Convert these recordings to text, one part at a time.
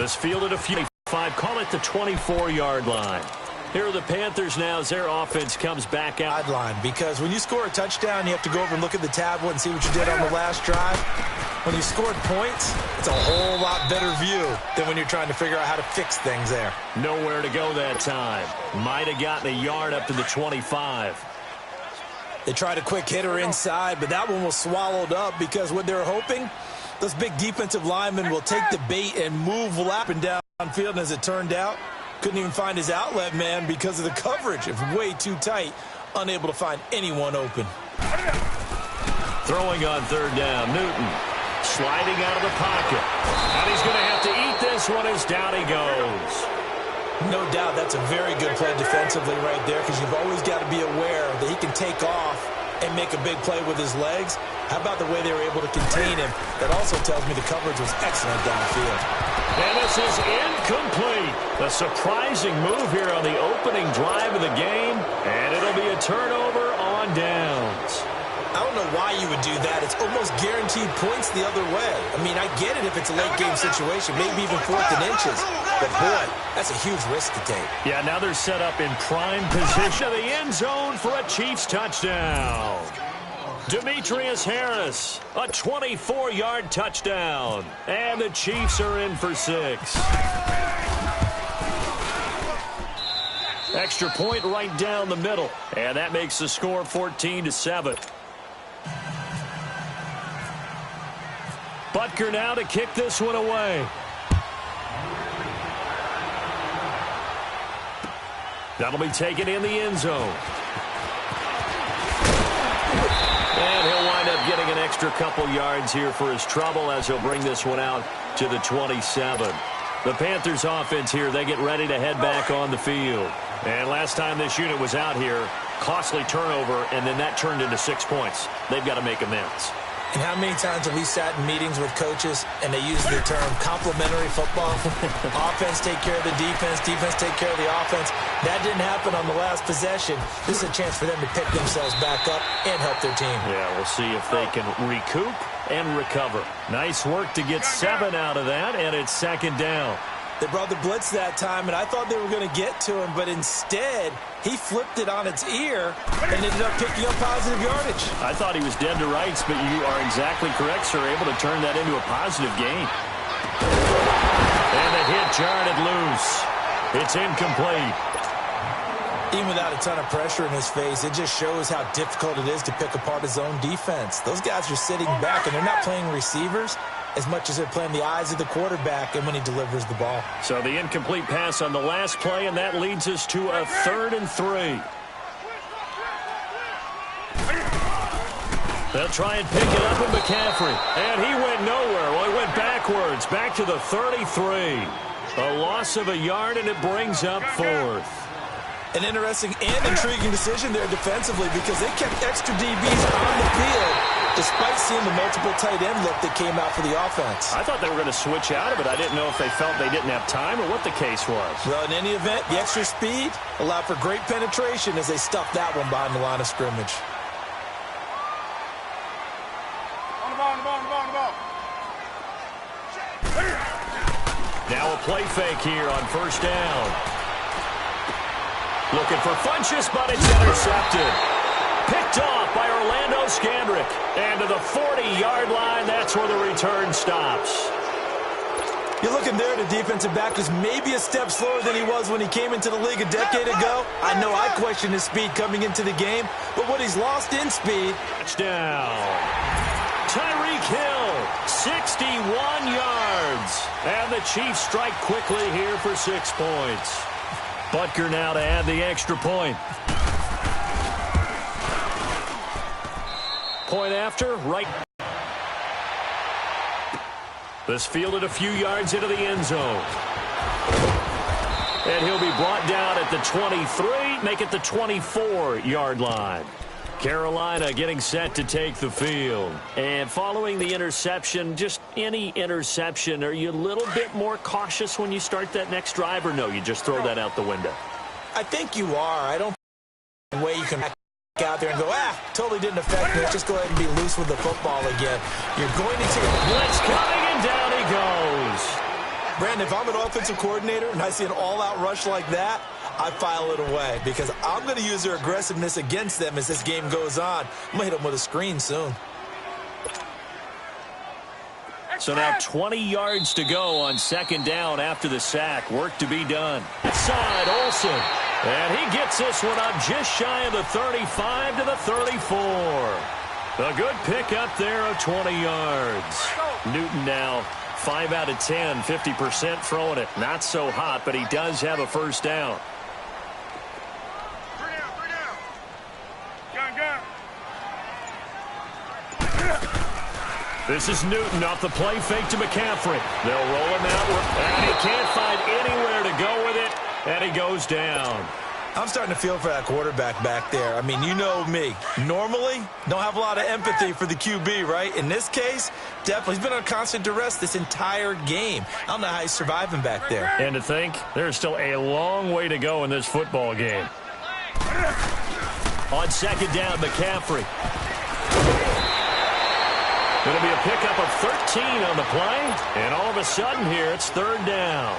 This fielded a few, call it the 24-yard line. Here are the Panthers now as their offense comes back out. Line, because when you score a touchdown, you have to go over and look at the tablet and see what you did on the last drive. When you scored points, it's a whole lot better view than when you're trying to figure out how to fix things there. Nowhere to go that time. Might have gotten a yard up to the 25. They tried a quick hitter inside, but that one was swallowed up because what they're hoping, those big defensive linemen will take the bait and move lapping downfield, and as it turned out, couldn't even find his outlet man because of the coverage. It was way too tight, unable to find anyone open. Throwing on third down, Newton sliding out of the pocket. And he's going to have to eat this one as down he goes. No doubt that's a very good play defensively right there, because you've always got to be aware that he can take off and make a big play with his legs. How about the way they were able to contain him? That also tells me the coverage was excellent downfield. And this is incomplete. A surprising move here on the opening drive of the game, and it'll be a turnover on downs. I don't know why you would do that. It's almost guaranteed points the other way. I mean, I get it if it's a late-game situation, maybe even 4th and inches. But, boy, that's a huge risk to take. Yeah, now they're set up in prime position of the end zone for a Chiefs touchdown. Demetrius Harris, a 24-yard touchdown. And the Chiefs are in for 6. Extra point right down the middle. And that makes the score 14-7. Butker now to kick this one away. That'll be taken in the end zone. And he'll wind up getting an extra couple yards here for his trouble as he'll bring this one out to the 27. The Panthers offense here, they get ready to head back on the field. And last time this unit was out here, costly turnover, and then that turned into 6 points. They've got to make amends. And how many times have we sat in meetings with coaches and they use the term complementary football? Offense take care of the defense, defense take care of the offense. That didn't happen on the last possession. This is a chance for them to pick themselves back up and help their team. Yeah, we'll see if they can recoup and recover. Nice work to get 7 out of that, and it's 2nd down. They brought the blitz that time, and I thought they were going to get to him, but instead, he flipped it on its ear and ended up picking up positive yardage. I thought he was dead to rights, but you are exactly correct, sir. Able to turn that into a positive gain. And the hit jarred it loose. It's incomplete. Even without a ton of pressure in his face, it just shows how difficult it is to pick apart his own defense. Those guys are sitting back, and they're not playing receivers as much as they're playing the eyes of the quarterback and when he delivers the ball. So the incomplete pass on the last play, and that leads us to a 3rd and 3. They'll try and pick it up with McCaffrey. And he went nowhere. Well, he went backwards, back to the 33. A loss of a yard, and it brings up 4th. An interesting and intriguing decision there defensively, because they kept extra DBs on the field despite seeing the multiple tight end look that came out for the offense. I thought they were going to switch out of it. I didn't know if they felt they didn't have time or what the case was. Well, in any event, the extra speed allowed for great penetration as they stuffed that one behind the line of scrimmage. On the ball. Now a play fake here on 1st down. Looking for Funchess, but it's intercepted. Picked off by Orlando Scandrick. And to the 40-yard line, that's where the return stops. You're looking there at a defensive back who's maybe a step slower than he was when he came into the league a decade ago. I know I questioned his speed coming into the game, but what he's lost in speed. Touchdown. Tyreek Hill, 61 yards. And the Chiefs strike quickly here for 6 points. Butker now to add the extra point. Point after, right. This fielded a few yards into the end zone. And he'll be brought down at the 23, make it the 24-yard line. Carolina getting set to take the field. And following the interception, just any interception, are you a little bit more cautious when you start that next drive, or no, you just throw that out the window? I think you are. I don't think there's a way you can back out there and go, totally didn't affect me. Just go ahead and be loose with the football again. You're going to take a blitz coming, and down he goes. Brandon, if I'm an offensive coordinator and I see an all-out rush like that, I file it away because I'm going to use their aggressiveness against them as this game goes on. I'm going to hit them with a screen soon. So now 20 yards to go on second down after the sack. Work to be done. Side Olsen. And he gets this one up just shy of the 35 to the 34. A good pick up there of 20 yards. Newton now 5 out of 10, 50% throwing it. Not so hot, but he does have a first down. This is Newton off the play fake to McCaffrey. They'll roll him out, and he can't find anywhere to go with it, and he goes down. I'm starting to feel for that quarterback back there. I mean, you know me. Normally, don't have a lot of empathy for the QB, right? In this case, definitely. He's been on constant duress this entire game. I don't know how he's surviving back there. And to think, there's still a long way to go in this football game. On second down, McCaffrey. Going to be a pickup of 13 on the play. And all of a sudden here, it's third down.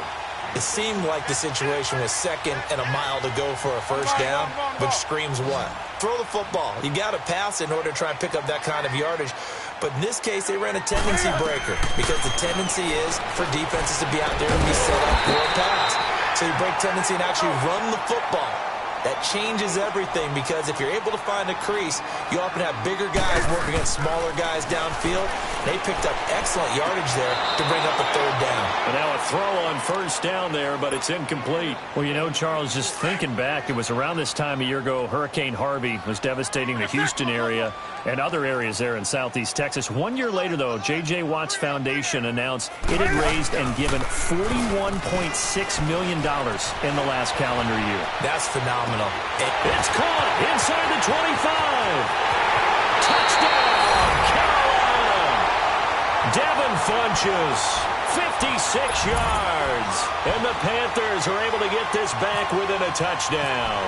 It seemed like the situation was second and a mile to go for a first down, which screams what? Throw the football. You got to pass in order to try and pick up that kind of yardage. But in this case, they ran a tendency breaker because the tendency is for defenses to be out there and be set up for a pass. So you break tendency and actually run the football. That changes everything because if you're able to find a crease, you often have bigger guys working against smaller guys downfield. They picked up excellent yardage there to bring up a third down. And now a throw on first down there, but it's incomplete. Well, you know, Charles, just thinking back, it was around this time a year ago, Hurricane Harvey was devastating the Houston area and other areas there in southeast Texas. 1 year later, though, J.J. Watt's Foundation announced it had raised and given $41.6 million in the last calendar year. That's phenomenal. It's caught inside the 25. Touchdown, Carolina. Devin Funches, 56 yards. And the Panthers are able to get this back within a touchdown.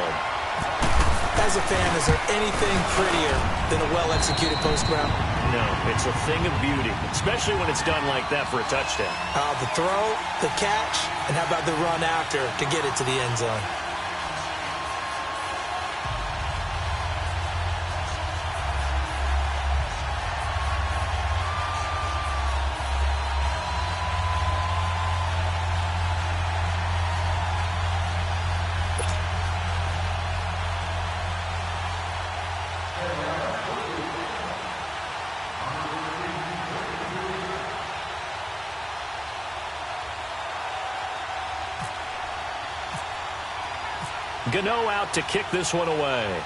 As a fan, is there anything prettier than a well-executed post-route? No, it's a thing of beauty, especially when it's done like that for a touchdown. The throw, the catch, and how about the run after to get it to the end zone? Gano out to kick this one away.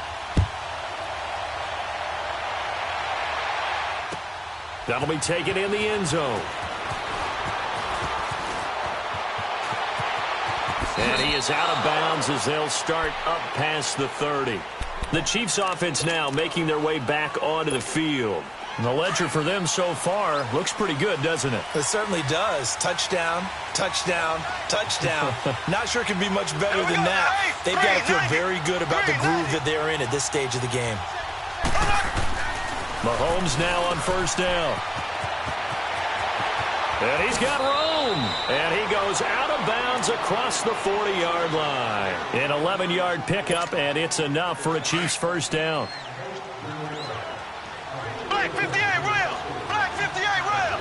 That'll be taken in the end zone. And he is out of bounds as they'll start up past the 30. The Chiefs offense now making their way back onto the field. And the ledger for them so far looks pretty good, doesn't it? It certainly does. Touchdown, touchdown, touchdown. Not sure it can be much better than that. They've got to feel very good about the groove that they're in at this stage of the game. Mahomes now on first down. And he's got room. And he goes out of bounds across the 40-yard line. An 11-yard pickup, and it's enough for a Chiefs first down. Black 58 rail! Black 58 rail!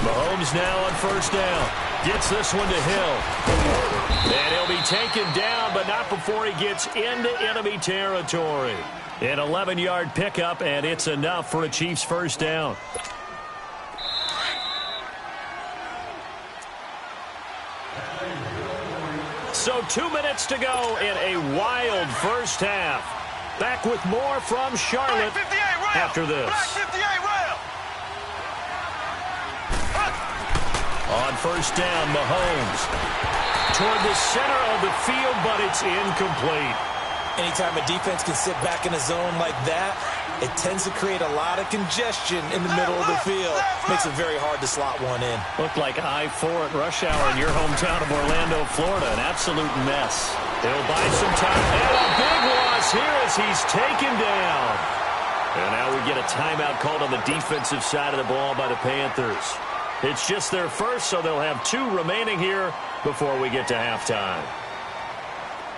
Mahomes now on first down. Gets this one to Hill. And he'll be taken down, but not before he gets into enemy territory. An 11-yard pickup, and it's enough for a Chiefs first down. So 2 minutes to go in a wild first half. Back with more from Charlotte after this. On first down, Mahomes toward the center of the field, but it's incomplete. Anytime a defense can sit back in a zone like that, it tends to create a lot of congestion in the middle of the field. Makes it very hard to slot one in. Looked like I-4 at rush hour in your hometown of Orlando, Florida. An absolute mess. They'll buy some time. And a big loss here as he's taken down. And now we get a timeout called on the defensive side of the ball by the Panthers. It's just their first, so they'll have 2 remaining here before we get to halftime.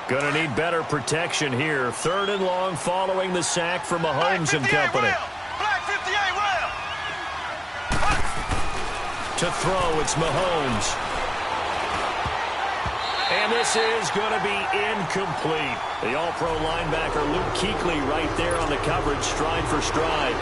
Gonna need better protection here. 3rd and long following the sack from Mahomes and company. Black 58 rail. To throw, it's Mahomes. And this is going to be incomplete. The all-pro linebacker Luke Kuechly right there on the coverage, stride for stride.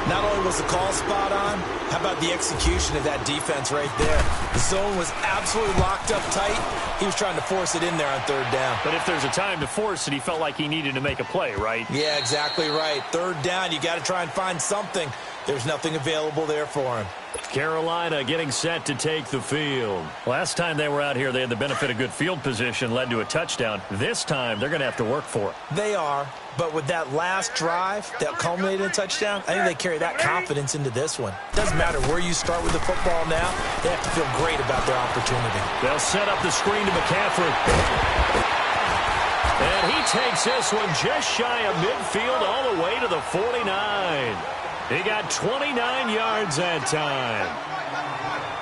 Not only was the call spot on, how about the execution of that defense right there? The zone was absolutely locked up tight. He was trying to force it in there on 3rd down. But if there's a time to force it, he felt like he needed to make a play, right? Yeah, exactly right. 3rd down, you got to try and find something. There's nothing available there for him. Carolina getting set to take the field. Last time they were out here, they had the benefit of good field position, led to a touchdown. This time, they're going to have to work for it. They are, but with that last drive that culminated in a touchdown, I think they carry that confidence into this one. Doesn't matter where you start with the football now, they have to feel great about their opportunity. They'll set up the screen to McCaffrey. And he takes this one just shy of midfield all the way to the 49. He got 29 yards that time.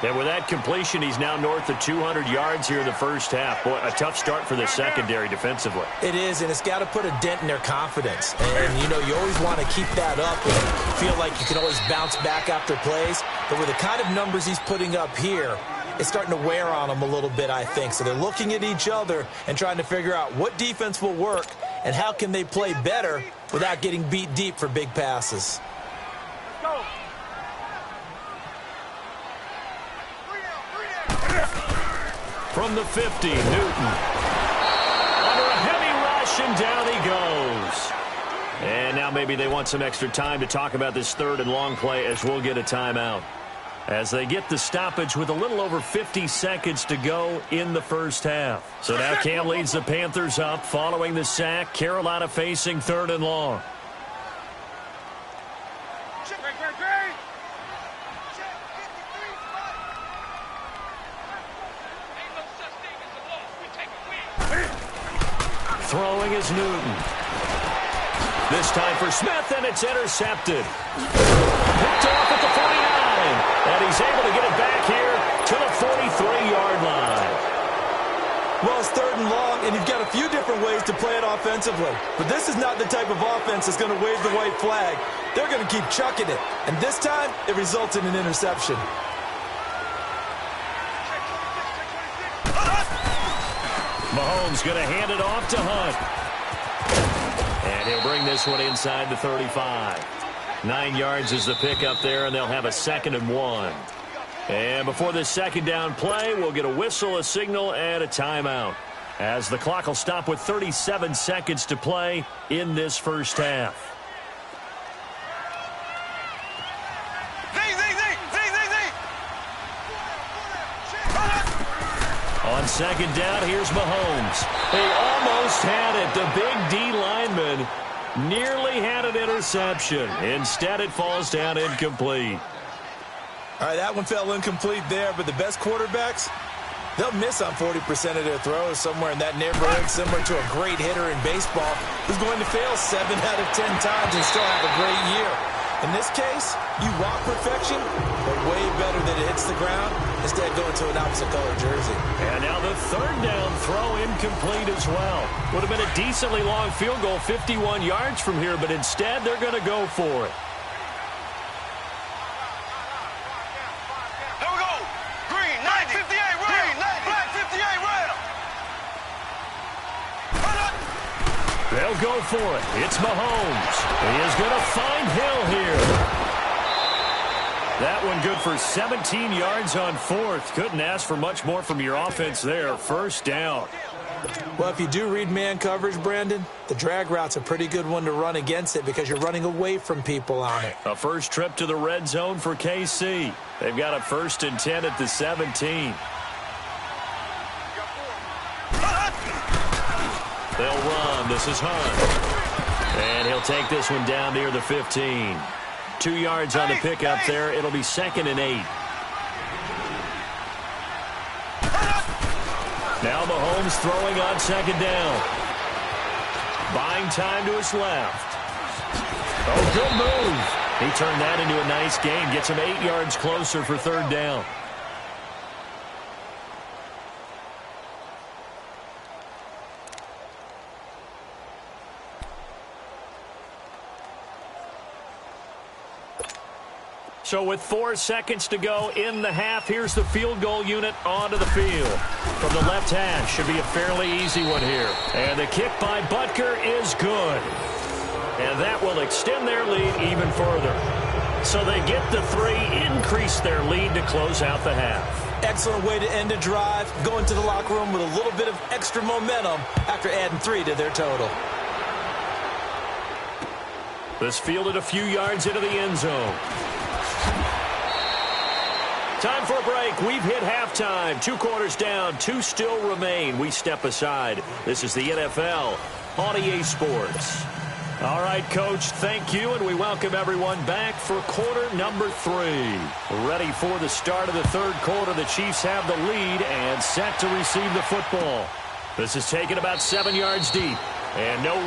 And with that completion, he's now north of 200 yards here in the first half. Boy, a tough start for the secondary defensively. It is, and it's got to put a dent in their confidence. And, you know, you always want to keep that up and feel like you can always bounce back after plays. But with the kind of numbers he's putting up here, it's starting to wear on them a little bit, I think. So they're looking at each other and trying to figure out what defense will work and how can they play better without getting beat deep for big passes. From the 50, Newton. Under a heavy rush, and down he goes. And now maybe they want some extra time to talk about this 3rd and long play as we'll get a timeout. As they get the stoppage with a little over 50 seconds to go in the first half. So now Cam leads the Panthers up following the sack. Carolina facing 3rd and long. Throwing is Newton. This time for Smith, and it's intercepted. Picked off at the 49, and he's able to get it back here to the 43-yard line. Well, it's 3rd and long, and you've got a few different ways to play it offensively. But this is not the type of offense that's going to wave the white flag. They're going to keep chucking it. And this time, it results in an interception. Mahomes going to hand it off to Hunt. And he'll bring this one inside the 35. 9 yards is the pickup there, and they'll have a 2nd and 1. And before this 2nd down play, we'll get a whistle, a signal, and a timeout. As the clock will stop with 37 seconds to play in this first half. On 2nd down, here's Mahomes. He almost had it. The big D lineman nearly had an interception. Instead, it falls down incomplete. All right, that one fell incomplete there, but the best quarterbacks, they'll miss on 40% of their throws, somewhere in that neighborhood, similar to a great hitter in baseball who's going to fail 7 out of 10 times and still have a great year. In this case, you want perfection, but way better that it hits the ground instead of going to an opposite color jersey. And now the 3rd down throw incomplete as well. Would have been a decently long field goal, 51 yards from here, but instead they're going to go for it. Here we go. Green, 90. 58 rail. Green, 90. Black 58 rail. They'll go for it. It's Mahomes. He is going to find Hill here. That one good for 17 yards on 4th. Couldn't ask for much more from your offense there. 1st down. Well, if you do read man coverage, Brandon, the drag route's a pretty good one to run against it because you're running away from people on it. A first trip to the red zone for KC. They've got a 1st and 10 at the 17. They'll run. This is Hunt. And he'll take this one down near the 15. 2 yards on the pickup there. It'll be 2nd and 8. Now Mahomes throwing on 2nd down. Buying time to his left. Oh, good move. He turned that into a nice gain. Gets him 8 yards closer for 3rd down. So with 4 seconds to go in the half, here's the field goal unit onto the field. From the left hash, should be a fairly easy one here. And the kick by Butker is good. And that will extend their lead even further. So they get the 3, increase their lead to close out the half. Excellent way to end a drive, going to the locker room with a little bit of extra momentum after adding 3 to their total. This fielded a few yards into the end zone. Time for a break. We've hit halftime. 2 quarters down, 2 still remain. We step aside. This is the NFL on EA Sports. All right, Coach, thank you, and we welcome everyone back for quarter number 3. Ready for the start of the third quarter. The Chiefs have the lead and set to receive the football. This is taken about 7 yards deep, and no